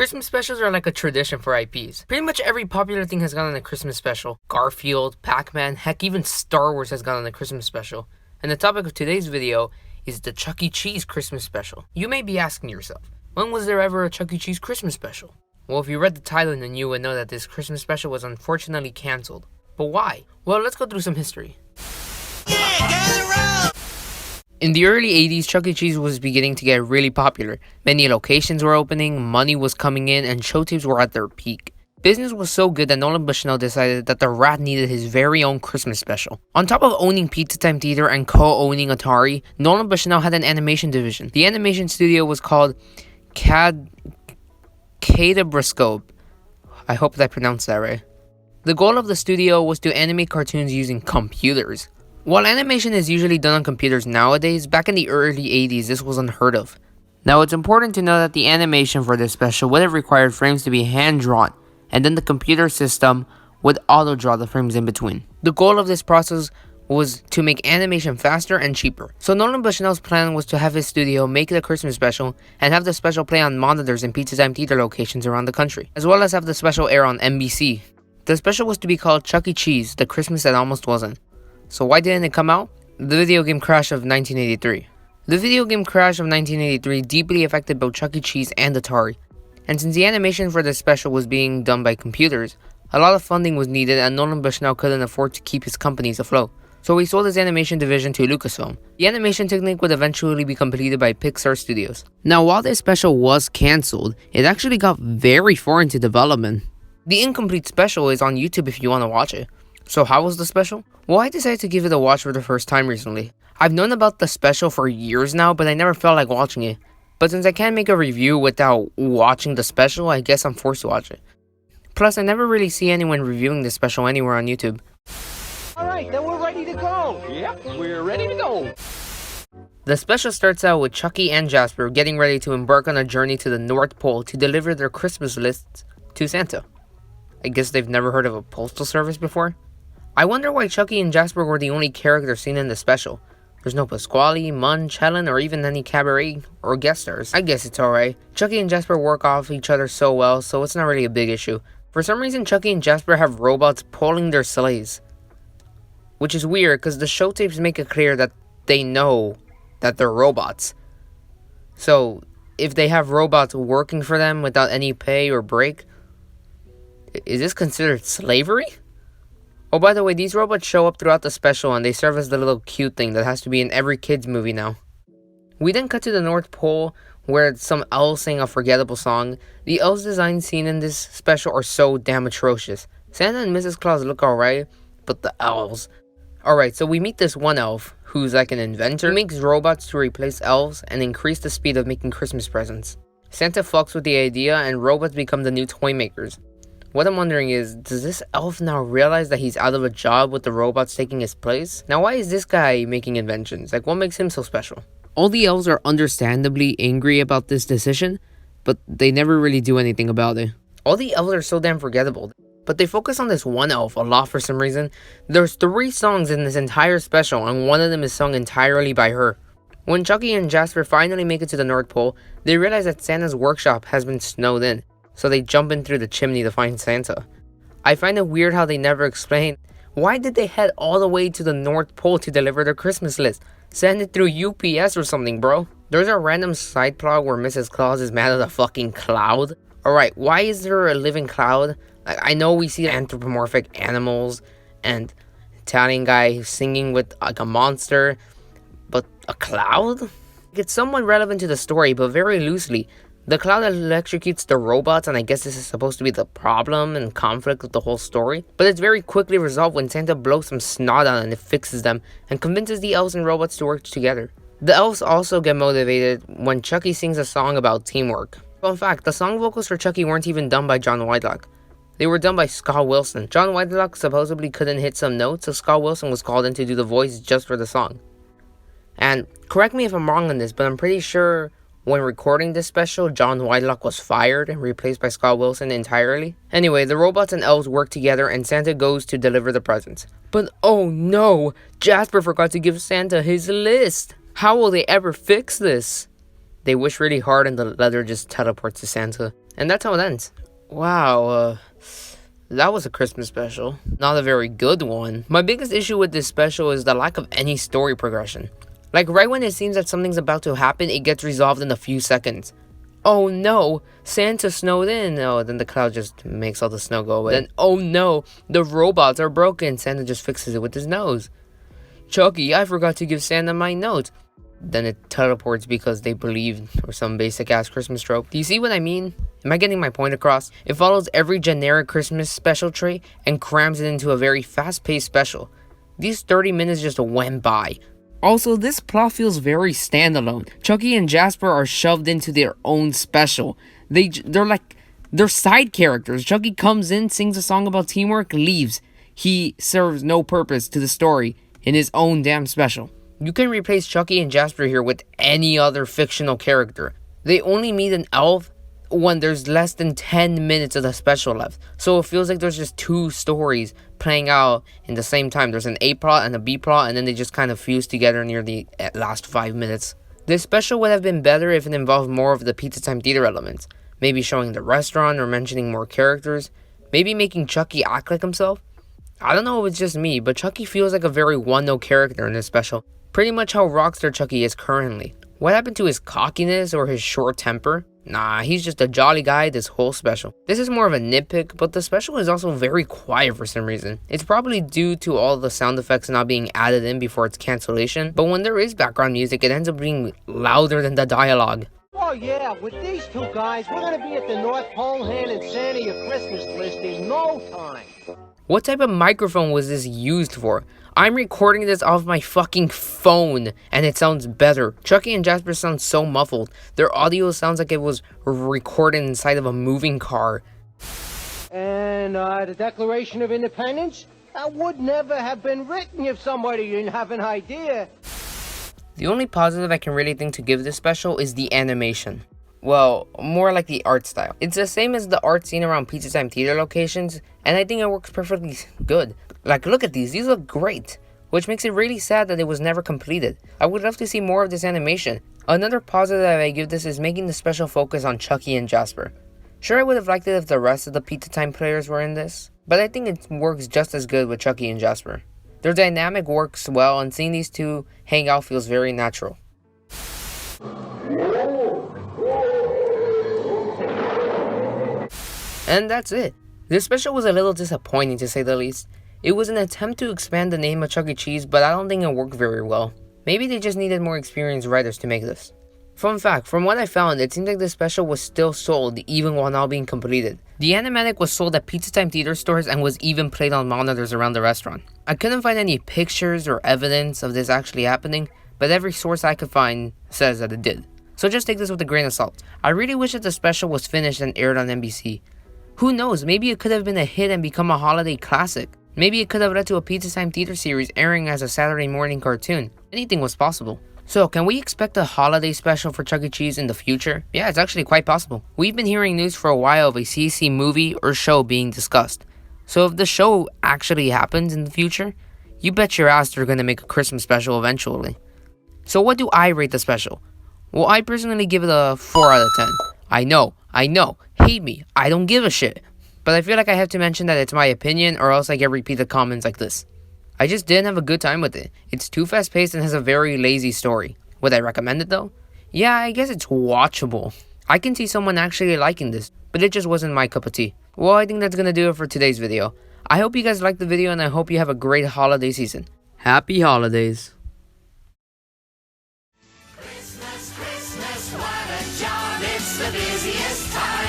Christmas specials are like a tradition for IPs. Pretty much every popular thing has gone on a Christmas special. Garfield, Pac-Man, heck even Star Wars has gone on a Christmas special. And the topic of today's video is the Chuck E. Cheese Christmas special. You may be asking yourself, when was there ever a Chuck E. Cheese Christmas special? Well, if you read the title then you would know that this Christmas special was unfortunately cancelled. But why? Well, let's go through some history. In the early 80s, Chuck E. Cheese was beginning to get really popular. Many locations were opening, money was coming in, and show tapes were at their peak. Business was so good that Nolan Bushnell decided that the Rat needed his very own Christmas special. On top of owning Pizza Time Theater and co-owning Atari, Nolan Bushnell had an animation division. The animation studio was called Cadabroscope. I hope that I pronounced that right. The goal of the studio was to animate cartoons using computers. While animation is usually done on computers nowadays, back in the early 80s this was unheard of. Now it's important to know that the animation for this special would have required frames to be hand-drawn, and then the computer system would auto-draw the frames in between. The goal of this process was to make animation faster and cheaper. So Nolan Bushnell's plan was to have his studio make the Christmas special and have the special play on monitors in Pizza Time Theater locations around the country, as well as have the special air on NBC. The special was to be called Chuck E. Cheese, the Christmas that almost wasn't. So why didn't it come out? The video game crash of 1983. The video game crash of 1983 deeply affected both Chuck E. Cheese and Atari. And since the animation for this special was being done by computers, a lot of funding was needed and Nolan Bushnell couldn't afford to keep his companies afloat. So he sold his animation division to Lucasfilm. The animation technique would eventually be completed by Pixar Studios. Now while this special was cancelled, it actually got very far into development. The incomplete special is on YouTube if you want to watch it. So how was the special? Well, I decided to give it a watch for the first time recently. I've known about the special for years now, but I never felt like watching it. But since I can't make a review without watching the special, I guess I'm forced to watch it. Plus, I never really see anyone reviewing this special anywhere on YouTube. Alright, then we're ready to go! Yep, we're ready to go! The special starts out with Chucky and Jasper getting ready to embark on a journey to the North Pole to deliver their Christmas lists to Santa. I guess they've never heard of a postal service before? I wonder why Chucky and Jasper were the only characters seen in the special. There's no Pasquale, Munch, Helen, or even any cabaret or guest stars. I guess it's alright. Chucky and Jasper work off each other so well, so it's not really a big issue. For some reason, Chucky and Jasper have robots pulling their sleighs. Which is weird, because the show tapes make it clear that they know that they're robots. So, if they have robots working for them without any pay or break, is this considered slavery? Oh, by the way, these robots show up throughout the special and they serve as the little cute thing that has to be in every kid's movie now. We then cut to the North Pole where some elves sing a forgettable song. The elves design seen in this special are so damn atrocious. Santa and Mrs. Claus look alright, but the elves. Alright, so we meet this one elf who's like an inventor. He makes robots to replace elves and increase the speed of making Christmas presents. Santa fucks with the idea and robots become the new toy makers. What I'm wondering is, does this elf now realize that he's out of a job with the robots taking his place? Now why is this guy making inventions? Like, what makes him so special? All the elves are understandably angry about this decision, but they never really do anything about it. All the elves are so damn forgettable, but they focus on this one elf a lot for some reason. There's 3 songs in this entire special and one of them is sung entirely by her. When Chucky and Jasper finally make it to the North Pole, they realize that Santa's workshop has been snowed in. So they jump in through the chimney to find Santa. I find it weird how they never explain why did they head all the way to the North Pole to deliver their Christmas list. Send it through UPS or something, bro. There's a random side plot where Mrs. Claus is mad at a fucking cloud. Alright, why is there a living cloud? Like, I know we see anthropomorphic animals and Italian guy singing with like a monster, but a cloud? It's somewhat relevant to the story, but very loosely. The cloud electrocutes the robots, and I guess this is supposed to be the problem and conflict with the whole story. But it's very quickly resolved when Santa blows some snot out and it fixes them, and convinces the elves and robots to work together. The elves also get motivated when Chucky sings a song about teamwork. Fun fact, the song vocals for Chucky weren't even done by John Whitelock. They were done by Scott Wilson. John Whitelock supposedly couldn't hit some notes, so Scott Wilson was called in to do the voice just for the song. And correct me if I'm wrong on this, but I'm pretty sure when recording this special, John Whitelock was fired and replaced by Scott Wilson entirely. Anyway, the robots and elves work together and Santa goes to deliver the presents. But oh no! Jasper forgot to give Santa his list! How will they ever fix this? They wish really hard and the letter just teleports to Santa. And that's how it ends. Wow, that was a Christmas special. Not a very good one. My biggest issue with this special is the lack of any story progression. Like, right when it seems that something's about to happen, it gets resolved in a few seconds. Oh no, Santa snowed in. Oh, then the cloud just makes all the snow go away. Then, oh no, the robots are broken. Santa just fixes it with his nose. Chucky, I forgot to give Santa my note. Then it teleports because they believe, or some basic ass Christmas trope. Do you see what I mean? Am I getting my point across? It follows every generic Christmas special trait and crams it into a very fast-paced special. These 30 minutes just went by. Also, this plot feels very standalone. Chucky and Jasper are shoved into their own special. They're side characters. Chucky comes in, sings a song about teamwork, leaves. He serves no purpose to the story in his own damn special. You can replace Chucky and Jasper here with any other fictional character. They only meet an elf when there's less than 10 minutes of the special left. So it feels like there's just two stories playing out in the same time. There's an A plot and a B plot, and then they just kind of fuse together near the last 5 minutes. This special would have been better if it involved more of the Pizza Time Theater elements. Maybe showing the restaurant or mentioning more characters. Maybe making Chucky act like himself. I don't know if it's just me, but Chucky feels like a very one-note character in this special. Pretty much how Rockstar Chucky is currently. What happened to his cockiness or his short temper? Nah, he's just a jolly guy this whole special. This is more of a nitpick, but the special is also very quiet for some reason. It's probably due to all the sound effects not being added in before its cancellation, but when there is background music, it ends up being louder than the dialogue. Oh yeah, with these two guys, we're gonna be at the North Pole handing Santa your Christmas list in no time. What type of microphone was this used for? I'm recording this off my fucking phone, and it sounds better. Chucky and Jasper sound so muffled. Their audio sounds like it was recorded inside of a moving car. And the Declaration of Independence? That would never have been written if somebody didn't have an idea. The only positive I can really think to give this special is the animation. Well, more like the art style. It's the same as the art seen around Pizza Time Theater locations, and I think it works perfectly good. Like, look at these look great, which makes it really sad that it was never completed. I would love to see more of this animation. Another positive that I give this is making the special focus on Chucky and Jasper. Sure, I would have liked it if the rest of the Pizza Time players were in this, but I think it works just as good with Chucky and Jasper. Their dynamic works well, and seeing these two hang out feels very natural. And that's it. This special was a little disappointing to say the least. It was an attempt to expand the name of Chuck E. Cheese, but I don't think it worked very well. Maybe they just needed more experienced writers to make this. Fun fact, from what I found, it seems like this special was still sold even while not being completed. The animatic was sold at Pizza Time Theater stores and was even played on monitors around the restaurant. I couldn't find any pictures or evidence of this actually happening, but every source I could find says that it did. So just take this with a grain of salt. I really wish that the special was finished and aired on NBC. Who knows, maybe it could have been a hit and become a holiday classic. Maybe it could have led to a Pizza Time Theater series airing as a Saturday morning cartoon. Anything was possible. So, can we expect a holiday special for Chuck E. Cheese in the future? Yeah, it's actually quite possible. We've been hearing news for a while of a CC movie or show being discussed. So if the show actually happens in the future, you bet your ass they're gonna make a Christmas special eventually. So what do I rate the special? Well, I personally give it a 4 out of 10. I know, hate me, I don't give a shit. But I feel like I have to mention that it's my opinion or else I get repeated comments like this. I just didn't have a good time with it. It's too fast paced and has a very lazy story. Would I recommend it though? Yeah, I guess it's watchable. I can see someone actually liking this, but it just wasn't my cup of tea. Well, I think that's gonna do it for today's video. I hope you guys liked the video and I hope you have a great holiday season. Happy holidays. Christmas, Christmas, what a job, it's the busiest time.